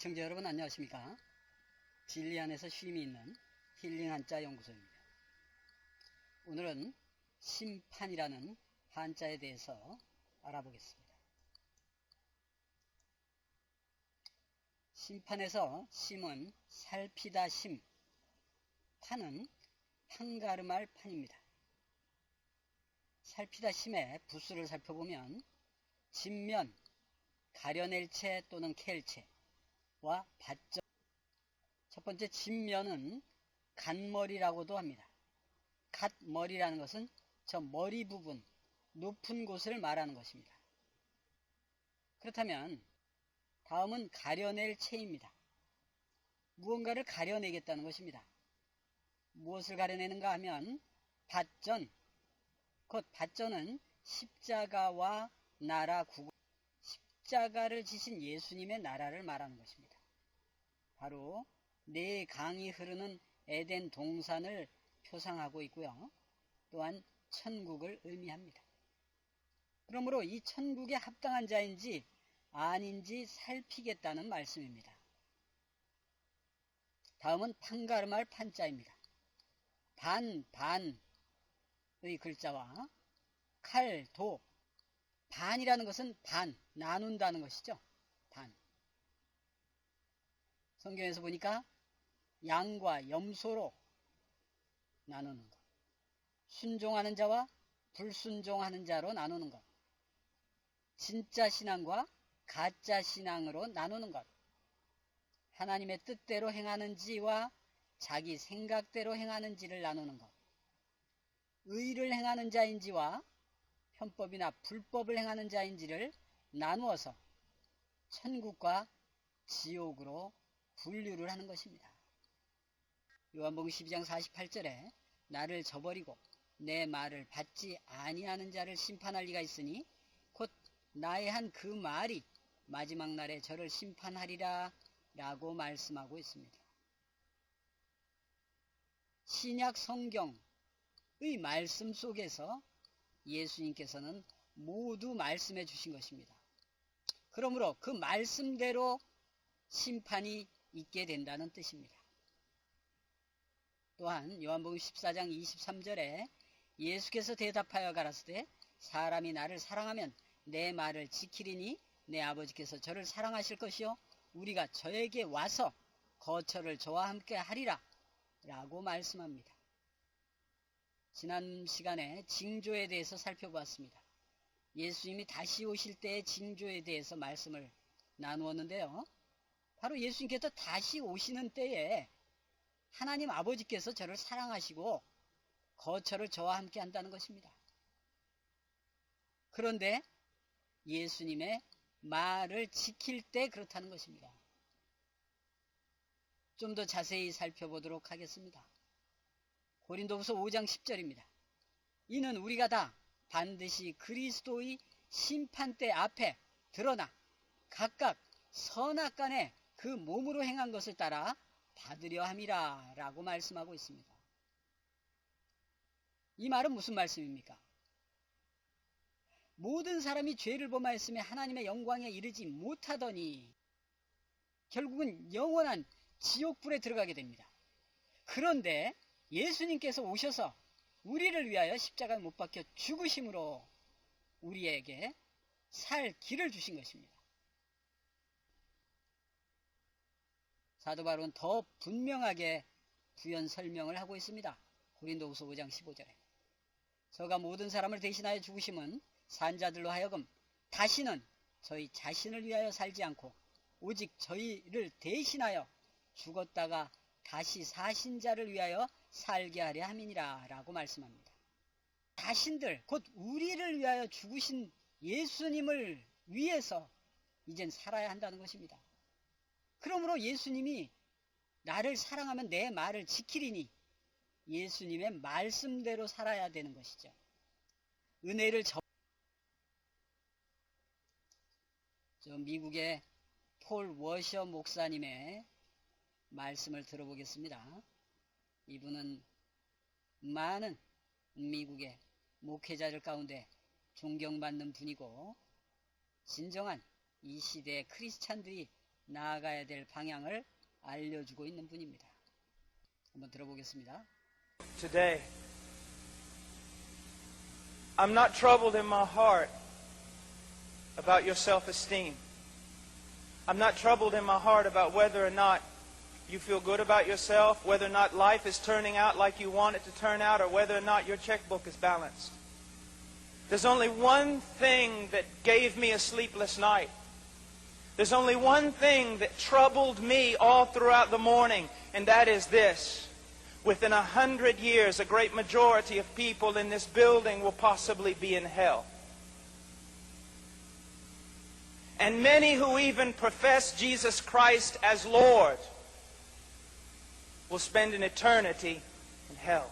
시청자 여러분 안녕하십니까? 진리 안에서 쉼이 있는 힐링 한자 연구소입니다. 오늘은 심판이라는 한자에 대해서 알아보겠습니다. 심판에서 심은 살피다 심, 판은 판가름할 판입니다. 살피다 심의 부수를 살펴보면 진면, 가려낼 채 또는 캘채와 받점. 첫 번째 진면은 갓머리라고도 합니다. 갓머리라는 것은 저 머리 부분, 높은 곳을 말하는 것입니다. 그렇다면 다음은 가려낼 채입니다. 무언가를 가려내겠다는 것입니다. 무엇을 가려내는가 하면 받전, 곧 받전은 십자가와 나라 구분, 십자가를 지신 예수님의 나라를 말하는 것입니다. 바로 네 강이 흐르는 에덴 동산을 표상하고 있고요. 또한 천국을 의미합니다. 그러므로 이 천국에 합당한 자인지 아닌지 살피겠다는 말씀입니다. 다음은 판가름할 판자입니다. 반의 글자와 칼, 도, 반이라는 것은 반, 나눈다는 것이죠. 반. 성경에서 보니까 양과 염소로 나누는 것, 순종하는 자와 불순종하는 자로 나누는 것, 진짜 신앙과 가짜 신앙으로 나누는 것, 하나님의 뜻대로 행하는지와 자기 생각대로 행하는지를 나누는 것, 의를 행하는 자인지와 편법이나 불법을 행하는 자인지를 나누어서 천국과 지옥으로 분류를 하는 것입니다. 요한복음 12장 48절에 나를 저버리고 내 말을 받지 아니하는 자를 심판할 리가 있으니 곧 나의 한 그 말이 마지막 날에 저를 심판하리라 라고 말씀하고 있습니다. 신약 성경의 말씀 속에서 예수님께서는 모두 말씀해 주신 것입니다. 그러므로 그 말씀대로 심판이 있게 된다는 뜻입니다. 또한 요한복음 14장 23절에 예수께서 대답하여 가라사대 사람이 나를 사랑하면 내 말을 지키리니 내 아버지께서 저를 사랑하실 것이요 우리가 저에게 와서 거처를 저와 함께 하리라 라고 말씀합니다. 지난 시간에 징조에 대해서 살펴보았습니다. 예수님이 다시 오실 때의 징조에 대해서 말씀을 나누었는데요. 바로 예수님께서 다시 오시는 때에 하나님 아버지께서 저를 사랑하시고 거처를 저와 함께 한다는 것입니다. 그런데 예수님의 말을 지킬 때 그렇다는 것입니다. 좀 더 자세히 살펴보도록 하겠습니다. 고린도후서 5장 10절입니다. 이는 우리가 다 반드시 그리스도의 심판대 앞에 드러나 각각 선악간에 그 몸으로 행한 것을 따라 받으려 함이라 라고 말씀하고 있습니다. 이 말은 무슨 말씀입니까? 모든 사람이 죄를 범하였으며 하나님의 영광에 이르지 못하더니 결국은 영원한 지옥불에 들어가게 됩니다. 그런데 예수님께서 오셔서 우리를 위하여 십자가에 못 박혀 죽으심으로 우리에게 살 길을 주신 것입니다. 사도 바울은 더 분명하게 부연 설명을 하고 있습니다. 고린도후서 5장 15절에 저가 모든 사람을 대신하여 죽으심은 산자들로 하여금 다시는 저희 자신을 위하여 살지 않고 오직 저희를 대신하여 죽었다가 다시 사신 자를 위하여 살게 하려 함이니라 라고 말씀합니다. 자신들 곧 우리를 위하여 죽으신 예수님을 위해서 이젠 살아야 한다는 것입니다. 그러므로 예수님이 나를 사랑하면 내 말을 지키리니 예수님의 말씀대로 살아야 되는 것이죠. 은혜를 미국의 폴 워셔 목사님의 말씀을 들어보겠습니다. 이분은 많은 미국의 목회자들 가운데 존경받는 분이고 진정한 이 시대의 크리스찬들이 나아가야 될 방향을 알려주고 있는 분입니다. 한번 들어보겠습니다. Today, I'm not troubled in my heart about your self-esteem. I'm not troubled in my heart about whether or not you feel good about yourself, whether or not life is turning out like you want it to turn out, or whether or not your checkbook is balanced. There's only one thing that gave me a sleepless night. There's only one thing that troubled me all throughout the morning, and that is this. Within 100 years, a great majority of people in this building will possibly be in hell. And many who even profess Jesus Christ as Lord will spend an eternity in hell.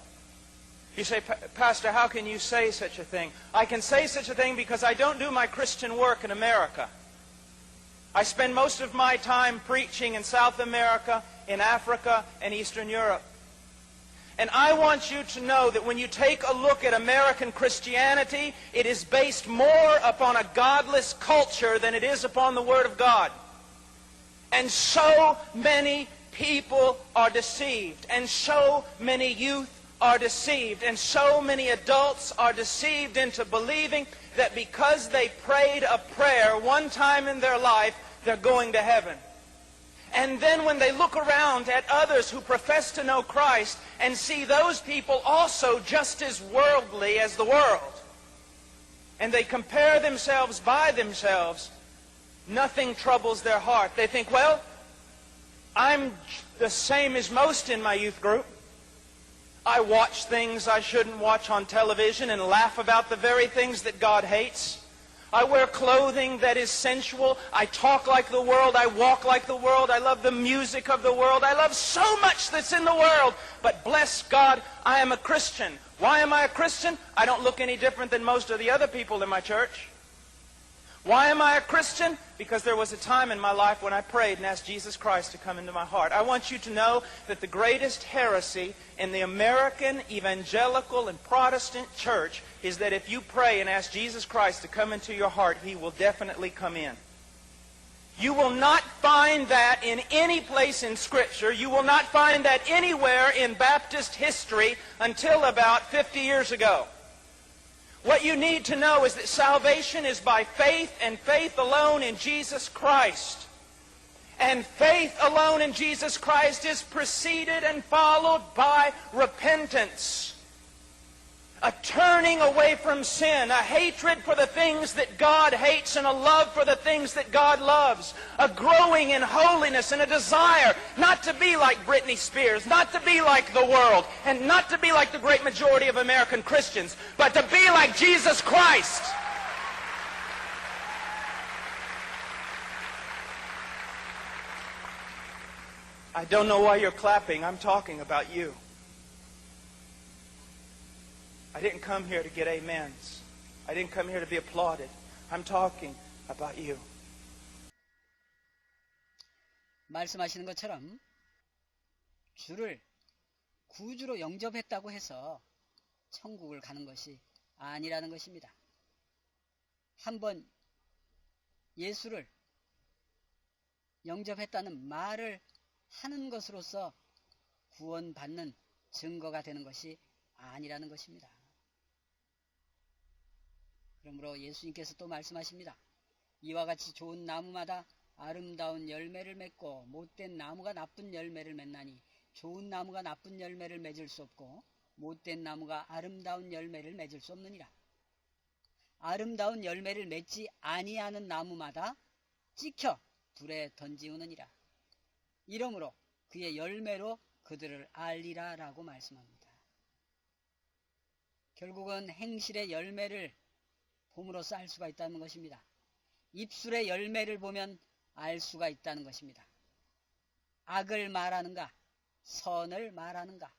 You say, Pastor, how can you say such a thing? I can say such a thing because I don't do my Christian work in America. I spend most of my time preaching in South America, in Africa, and Eastern Europe. And I want you to know that when you take a look at American Christianity, it is based more upon a godless culture than it is upon the Word of God. And so many people are deceived, and so many youth are deceived, and so many adults are deceived into believing that because they prayed a prayer one time in their life, they're going to heaven. And then when they look around at others who profess to know Christ and see those people also just as worldly as the world, and they compare themselves by themselves, nothing troubles their heart. They think, well, I'm the same as most in my youth group. I watch things I shouldn't watch on television and laugh about the very things that God hates. I wear clothing that is sensual. I talk like the world. I walk like the world. I love the music of the world. I love so much that's in the world. But bless God, I am a Christian. Why am I a Christian? I don't look any different than most of the other people in my church. Why am I a Christian? Because there was a time in my life when I prayed and asked Jesus Christ to come into my heart. I want you to know that the greatest heresy in the American evangelical and Protestant church is that if you pray and ask Jesus Christ to come into your heart, He will definitely come in. You will not find that in any place in Scripture. You will not find that anywhere in Baptist history until about 50 years ago. What you need to know is that salvation is by faith and faith alone in Jesus Christ. And faith alone in Jesus Christ is preceded and followed by repentance. A turning away from sin, a hatred for the things that God hates and a love for the things that God loves. A growing in holiness and a desire not to be like Britney Spears, not to be like the world, and not to be like the great majority of American Christians, but to be like Jesus Christ. I don't know why you're clapping. I'm talking about you. I didn't come here to get amens. I didn't come here to be applauded. I'm talking about you. 말씀하시는 것처럼 주를 구주로 영접했다고 해서 천국을 가는 것이 아니라는 것입니다. 한번 예수를 영접했다는 말을 하는 것으로서 구원받는 증거가 되는 것이 아니라는 것입니다. 그러므로 예수님께서 또 말씀하십니다. 이와 같이 좋은 나무마다 아름다운 열매를 맺고 못된 나무가 나쁜 열매를 맺나니 좋은 나무가 나쁜 열매를 맺을 수 없고 못된 나무가 아름다운 열매를 맺을 수 없느니라. 아름다운 열매를 맺지 아니하는 나무마다 찍혀 불에 던지우느니라. 이러므로 그의 열매로 그들을 알리라 라고 말씀합니다. 결국은 행실의 열매를 봄으로써 알 수가 있다는 것입니다. 입술의 열매를 보면 알 수가 있다는 것입니다. 악을 말하는가, 선을 말하는가,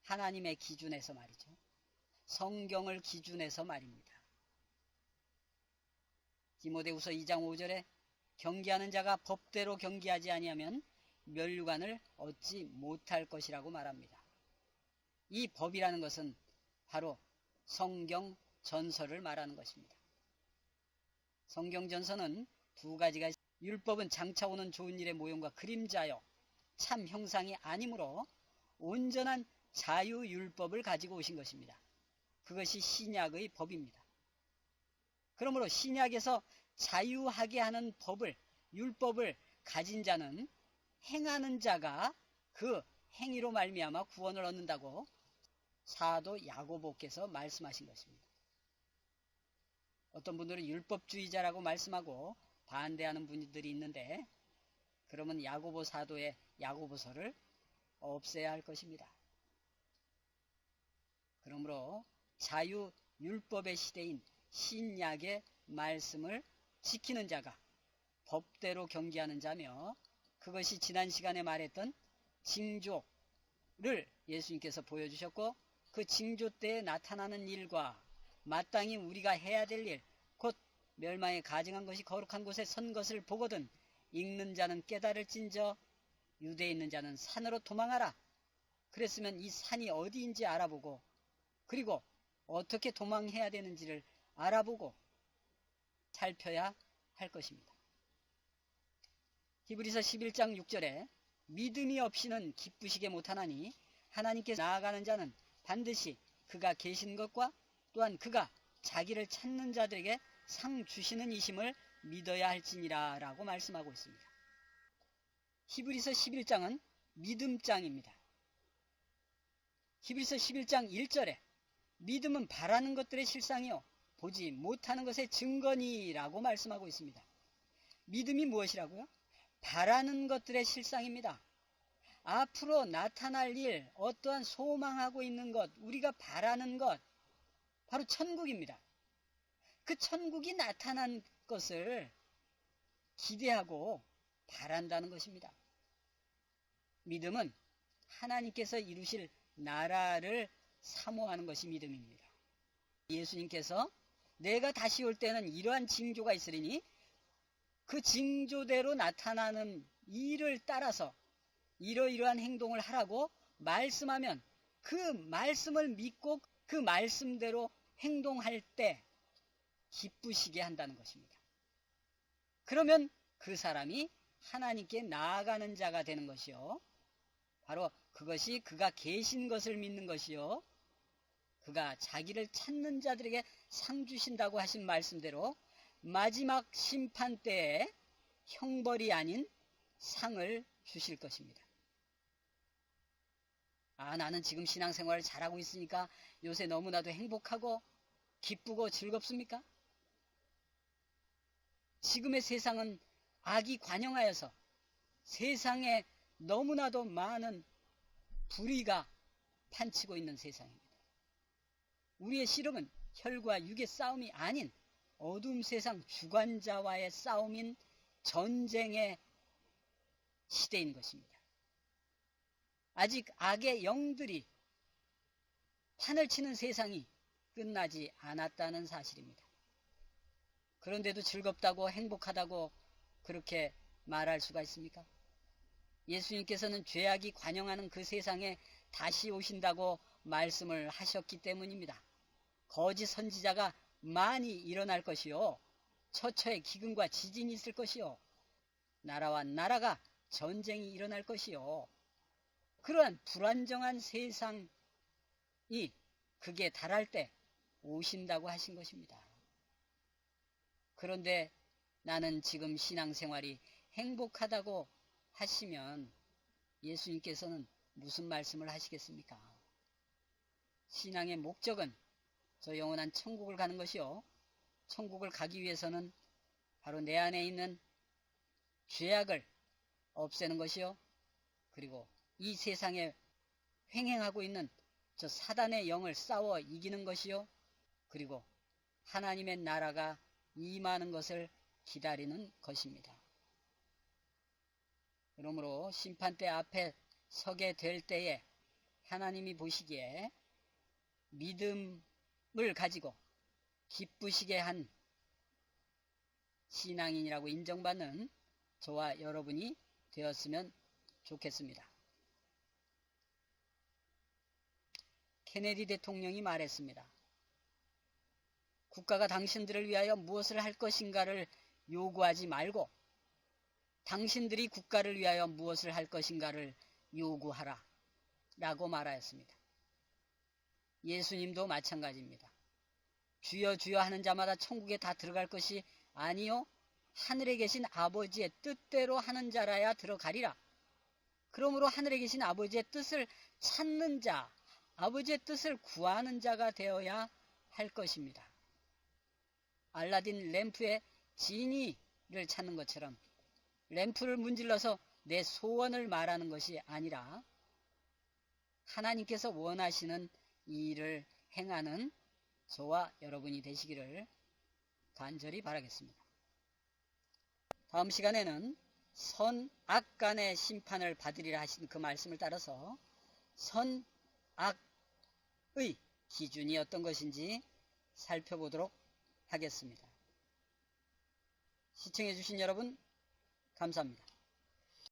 하나님의 기준에서 말이죠. 성경을 기준해서 말입니다. 디모데후서 2장 5절에 경기하는 자가 법대로 경기하지 아니하면 면류관을 얻지 못할 것이라고 말합니다. 이 법이라는 것은 바로 성경 전서를 말하는 것입니다. 성경 전서는 두 가지가 율법은 장차 오는 좋은 일의 모형과 그림자요 참 형상이 아니므로 온전한 자유율법을 가지고 오신 것입니다. 그것이 신약의 법입니다. 그러므로 신약에서 자유하게 하는 법을, 율법을 가진 자는 행하는 자가 그 행위로 말미암아 구원을 얻는다고 사도 야고보께서 말씀하신 것입니다. 어떤 분들은 율법주의자라고 말씀하고 반대하는 분들이 있는데, 그러면 야고보 사도의 야고보서를 없애야 할 것입니다. 그러므로 자유율법의 시대인 신약의 말씀을 지키는 자가 법대로 경계하는 자며, 그것이 지난 시간에 말했던 징조를 예수님께서 보여주셨고, 그 징조 때에 나타나는 일과 마땅히 우리가 해야 될 일, 곧 멸망에 가증한 것이 거룩한 곳에 선 것을 보거든 읽는 자는 깨달을진저 유대에 있는 자는 산으로 도망하라. 그랬으면 이 산이 어디인지 알아보고, 그리고 어떻게 도망해야 되는지를 알아보고 살펴야 할 것입니다. 히브리서 11장 6절에 믿음이 없이는 기쁘시게 못하나니 하나님께 나아가는 자는 반드시 그가 계신 것과 또한 그가 자기를 찾는 자들에게 상 주시는 이심을 믿어야 할지니라 라고 말씀하고 있습니다. 히브리서 11장은 믿음장입니다. 히브리서 11장 1절에 믿음은 바라는 것들의 실상이요 보지 못하는 것의 증거니 라고 말씀하고 있습니다. 믿음이 무엇이라고요? 바라는 것들의 실상입니다. 앞으로 나타날 일, 어떠한 소망하고 있는 것, 우리가 바라는 것, 바로 천국입니다. 그 천국이 나타난 것을 기대하고 바란다는 것입니다. 믿음은 하나님께서 이루실 나라를 사모하는 것이 믿음입니다. 예수님께서 내가 다시 올 때는 이러한 징조가 있으리니 그 징조대로 나타나는 일을 따라서 이러이러한 행동을 하라고 말씀하면 그 말씀을 믿고 그 말씀대로 행동할 때 기쁘시게 한다는 것입니다. 그러면 그 사람이 하나님께 나아가는 자가 되는 것이요. 바로 그것이 그가 계신 것을 믿는 것이요. 그가 자기를 찾는 자들에게 상 주신다고 하신 말씀대로 마지막 심판 때에 형벌이 아닌 상을 주실 것입니다. 나는 지금 신앙생활을 잘하고 있으니까 요새 너무나도 행복하고 기쁘고 즐겁습니까? 지금의 세상은 악이 관영하여서 세상에 너무나도 많은 불의가 판치고 있는 세상입니다. 우리의 씨름은 혈과 육의 싸움이 아닌 어두움 세상 주관자와의 싸움인 전쟁의 시대인 것입니다. 아직 악의 영들이 판을 치는 세상이 끝나지 않았다는 사실입니다. 그런데도 즐겁다고 행복하다고 그렇게 말할 수가 있습니까? 예수님께서는 죄악이 관영하는 그 세상에 다시 오신다고 말씀을 하셨기 때문입니다. 거짓 선지자가 많이 일어날 것이요. 처처에 기근과 지진이 있을 것이요. 나라와 나라가 전쟁이 일어날 것이요. 그러한 불안정한 세상이 극에 달할 때 오신다고 하신 것입니다. 그런데 나는 지금 신앙생활이 행복하다고 하시면 예수님께서는 무슨 말씀을 하시겠습니까? 신앙의 목적은 저 영원한 천국을 가는 것이요. 천국을 가기 위해서는 바로 내 안에 있는 죄악을 없애는 것이요. 그리고 이 세상에 횡행하고 있는 저 사단의 영을 싸워 이기는 것이요. 그리고 하나님의 나라가 임하는 것을 기다리는 것입니다. 그러므로 심판대 앞에 서게 될 때에 하나님이 보시기에 믿음을 가지고 기쁘시게 한 신앙인이라고 인정받는 저와 여러분이 되었으면 좋겠습니다. 케네디 대통령이 말했습니다. 국가가 당신들을 위하여 무엇을 할 것인가를 요구하지 말고 당신들이 국가를 위하여 무엇을 할 것인가를 요구하라 라고 말하였습니다. 예수님도 마찬가지입니다. 주여 주여 하는 자마다 천국에 다 들어갈 것이 아니요 하늘에 계신 아버지의 뜻대로 하는 자라야 들어가리라. 그러므로 하늘에 계신 아버지의 뜻을 찾는 자, 아버지의 뜻을 구하는 자가 되어야 할 것입니다. 알라딘 램프의 지니를 찾는 것처럼 램프를 문질러서 내 소원을 말하는 것이 아니라 하나님께서 원하시는 이 일을 행하는 저와 여러분이 되시기를 간절히 바라겠습니다. 다음 시간에는 선악 간의 심판을 받으리라 하신 그 말씀을 따라서 선악의 기준이 어떤 것인지 살펴보도록 하겠습니다. 시청해 주신 여러분 감사합니다.